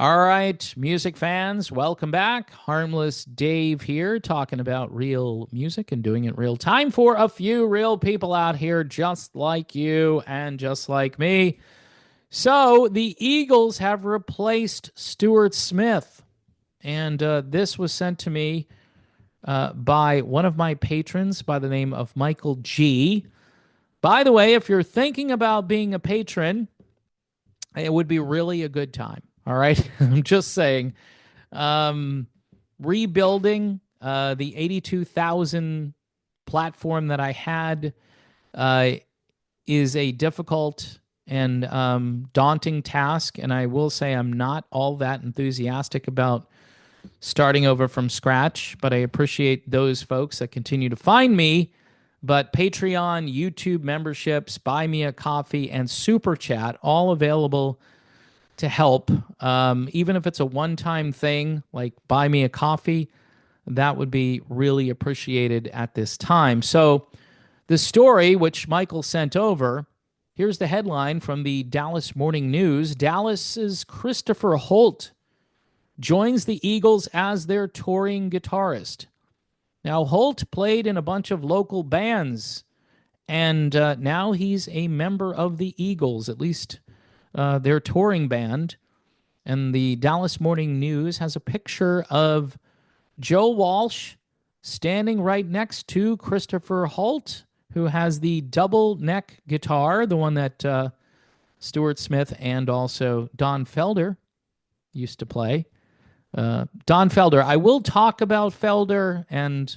All right, music fans, welcome back. Harmless Dave here, talking about real music and doing it real time for a few real people out here just like you and just like me. So, the Eagles have replaced Steuart Smith, and this was sent to me by one of my patrons by the name of Michael G. By the way, if you're thinking about being a patron, it would be really a good time. All right. I'm just saying, um, rebuilding the 82,000 platform that I had uh, is a difficult and daunting task. And I will say I'm not all that enthusiastic about starting over from scratch, but I appreciate those folks that continue to find me. But Patreon, YouTube memberships, Buy Me a Coffee, and Super Chat, all available to help. Even if it's a one-time thing, like Buy Me a Coffee, that would be really appreciated at this time. So the story, which Michael sent over, here's the headline from the Dallas Morning News. Dallas's Christopher Holt joins the Eagles as their touring guitarist. Now, Holt played in a bunch of local bands, and now he's a member of the Eagles, at least their touring band. And the Dallas Morning News has a picture of Joe Walsh standing right next to Christopher Holt, who has the double neck guitar, the one that Steuart Smith and also Don Felder used to play. Don Felder. I will talk about Felder, and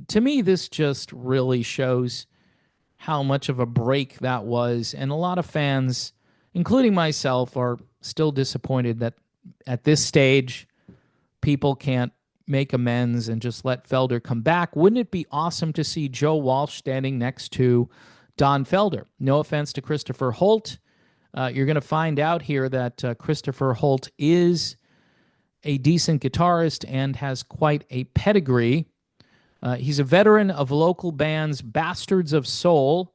to me, this just really shows how much of a break that was. And a lot of fans, including myself, are still disappointed that at this stage, people can't make amends and just let Felder come back. Wouldn't it be awesome to see Joe Walsh standing next to Don Felder? No offense to Christopher Holt. You're going to find out here that Christopher Holt is a decent guitarist and has quite a pedigree. He's a veteran of local bands Bastards of Soul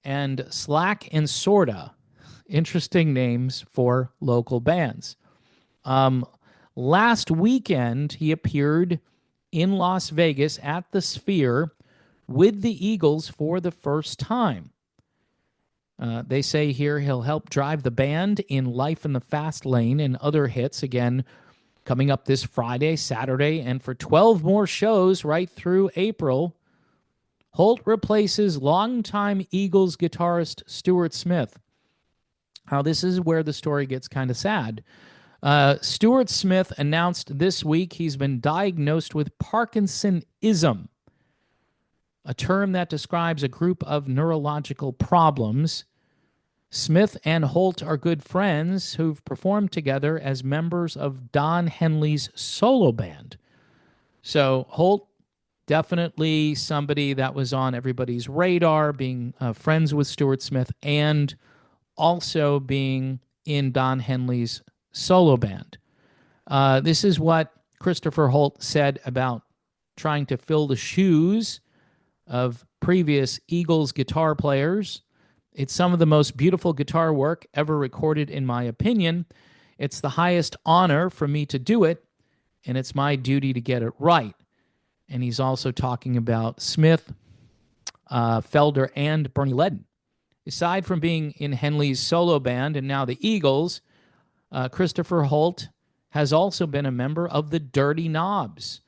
and Slack and Sorta. Interesting names for local bands. Last weekend, he appeared in Las Vegas at the Sphere with the Eagles for the first time. They say here he'll help drive the band in Life in the Fast Lane and other hits, again, coming up this Friday, Saturday, and for 12 more shows right through April. Holt replaces longtime Eagles guitarist Steuart Smith. Now, this is where the story gets kind of sad. Steuart Smith announced this week he's been diagnosed with Parkinsonism, a term that describes a group of neurological problems. Smith and Holt are good friends who've performed together as members of Don Henley's solo band. So Holt, definitely somebody that was on everybody's radar, being friends with Steuart Smith and also being in Don Henley's solo band. This is what Christopher Holt said about trying to fill the shoes of previous Eagles guitar players. It's some of the most beautiful guitar work ever recorded, in my opinion. It's the highest honor for me to do it, and it's my duty to get it right. And he's also talking about Smith, Felder, and Bernie Ledden. Aside from being in Henley's solo band and now the Eagles, Christopher Holt has also been a member of the Dirty Knobs,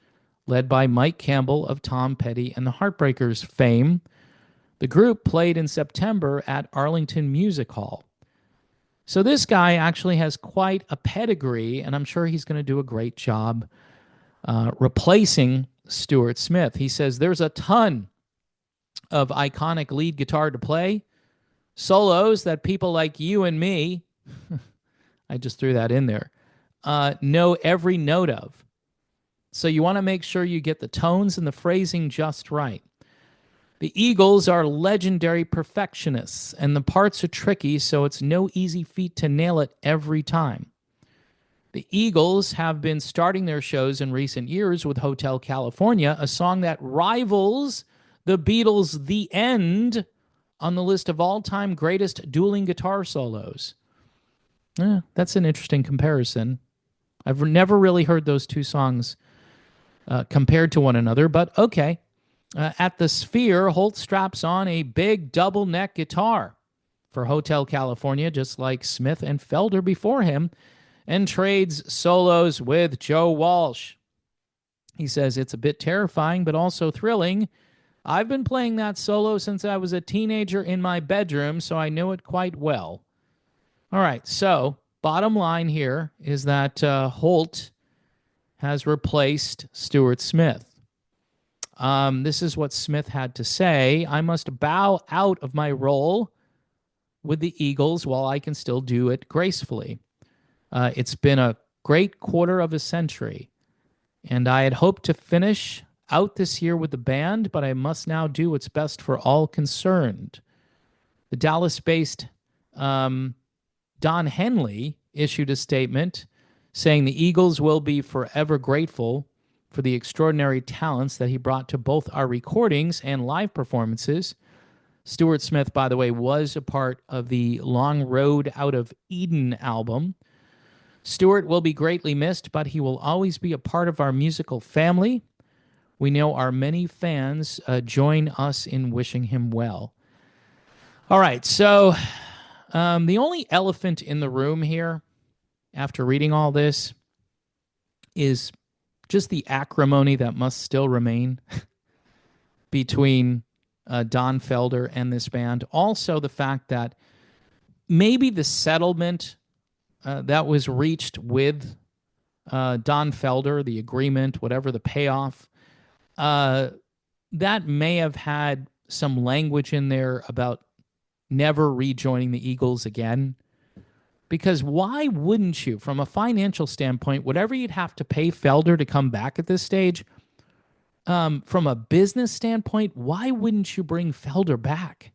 led by Mike Campbell of Tom Petty and the Heartbreakers fame. The group played in September at Arlington Music Hall. So this guy actually has quite a pedigree, and I'm sure he's going to do a great job replacing Steuart Smith. He says there's a ton of iconic lead guitar to play, solos that people like you and me, I just threw that in there, know every note of. So you want to make sure you get the tones and the phrasing just right. The Eagles are legendary perfectionists, and the parts are tricky, so it's no easy feat to nail it every time. The Eagles have been starting their shows in recent years with Hotel California, a song that rivals the Beatles' The End on the list of all-time greatest dueling guitar solos. Yeah, that's an interesting comparison. I've never really heard those two songs compared to one another, but okay. At the Sphere, Holt straps on a big double neck guitar for Hotel California, just like Smith and Felder before him, and trades solos with Joe Walsh. He says it's a bit terrifying, but also thrilling. I've been playing that solo since I was a teenager in my bedroom, so I know it quite well. All right, so bottom line here is that Holt has replaced Steuart Smith. This is what Smith had to say. I must bow out of my role with the Eagles while I can still do it gracefully. It's been a great quarter of a century, and I had hoped to finish out this year with the band, but I must now do what's best for all concerned. The Dallas based Don Henley issued a statement saying the Eagles will be forever grateful for the extraordinary talents that he brought to both our recordings and live performances. Steuart Smith, by the way, was a part of the Long Road Out of Eden album. Stuart will be greatly missed, but he will always be a part of our musical family. We know our many fans join us in wishing him well. All right, so the only elephant in the room here, after reading all this, is just the acrimony that must still remain between Don Felder and this band. Also, the fact that maybe the settlement that was reached with Don Felder, the agreement, whatever the payoff, that may have had some language in there about never rejoining the Eagles again. Because why wouldn't you, from a financial standpoint, whatever you'd have to pay Felder to come back at this stage, from a business standpoint, why wouldn't you bring Felder back?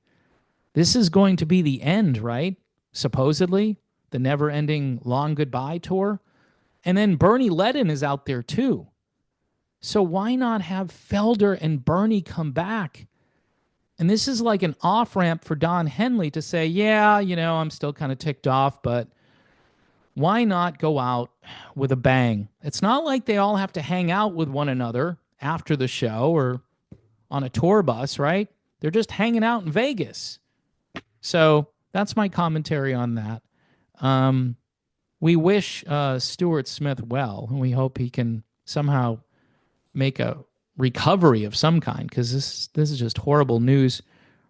This is going to be the end, right? Supposedly, the never-ending long goodbye tour. And then Bernie Ledden is out there too. So why not have Felder and Bernie come back? And this is like an off-ramp for Don Henley to say, yeah, I'm still kind of ticked off, but why not go out with a bang? It's not like they all have to hang out with one another after the show or on a tour bus, right? They're just hanging out in Vegas. So that's my commentary on that. We wish Steuart Smith well, and we hope he can somehow make a recovery of some kind, because this is just horrible news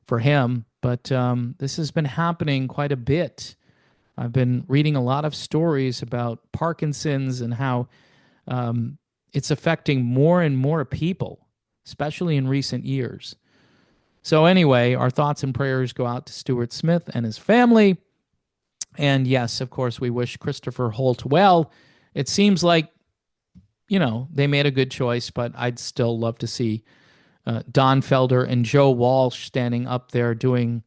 for him. But this has been happening quite a bit. I've been reading a lot of stories about Parkinson's and how it's affecting more and more people, especially in recent years. So anyway, our thoughts and prayers go out to Steuart Smith and his family. And yes, of course, we wish Christopher Holt well. It seems like, they made a good choice, but I'd still love to see Don Felder and Joe Walsh standing up there doing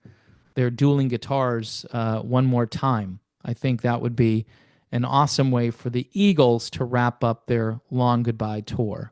their dueling guitars one more time. I think that would be an awesome way for the Eagles to wrap up their long goodbye tour.